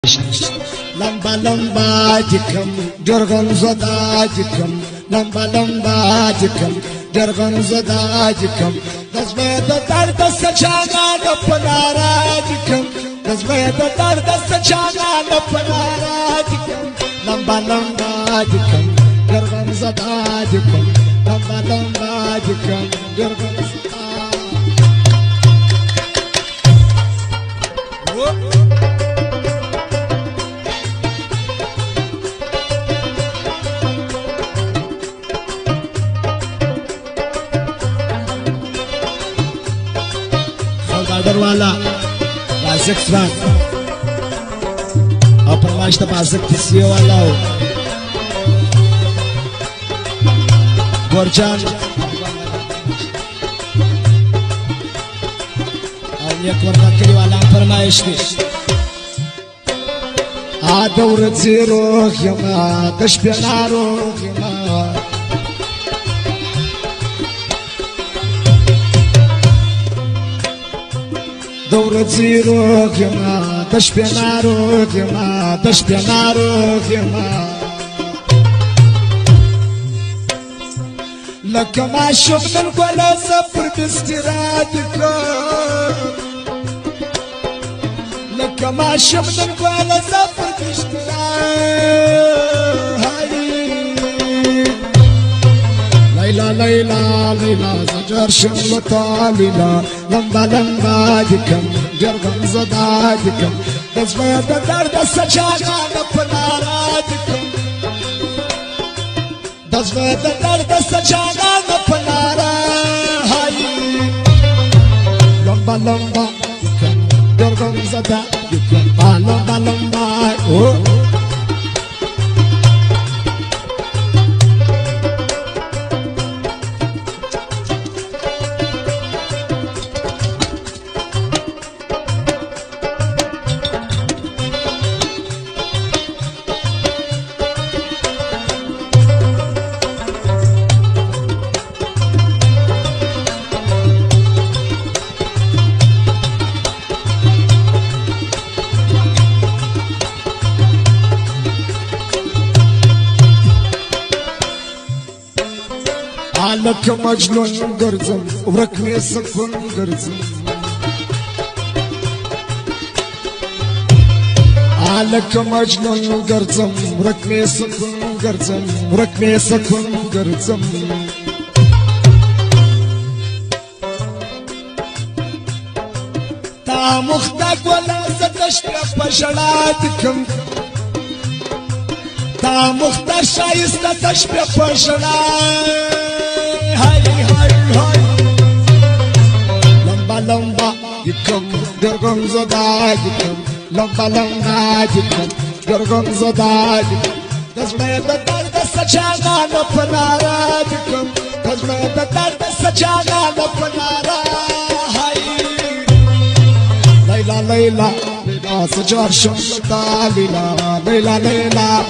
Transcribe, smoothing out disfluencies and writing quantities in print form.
Lamba lamba jikam jargon zada jikam lamba lamba jikam jargon zada jikam dasbeda darda sajana da panara jikam dasbeda darda sajana da panara jikam lamba lamba jikam jargon zada jikam lamba lamba jikam jargon zada Order वाला बाजिक स्वाद और परमाश तो बाजिक किसी वाला हो गोरजान और ये कोर्ना के वाला परमाश की आदौर जीरो यमा दशबिनारो यमा دورة زيروك يما تشبه ناروك يما تشبه ناروك يما لك ما شفنا ولا سفر باسترادك لك ما شفنا ولا سفر باسترادك ليلى ليلى ليلى زجر شملة ليلى لمبا لمبا جكم جرغم زدا جكم دزمية درد سجانا نفنارا جكم دزمية درد سجانا نفنارا هاي لمبا لمبا جكم جرغم زدا جكم لمبا لمبا لك مجنون قرزم وركني سكون قرزم لك مجنون قرزم وركني سكون قرزم وركني سكون قرزم تا مختك ولا ستشتري بشراتكم تا مختك شايستا تشبه بشراتكم هاي هاي هاي لمبا لمبا يكم درغم زدا يكم لمبا لمبا يكم درغم زدا يكم دزمية درد سجانا نفنارا يكم دزمية درد سجانا نفنارا هاي ليلى ليلى ليلى سجار شمتا ليلى ليلى ليلى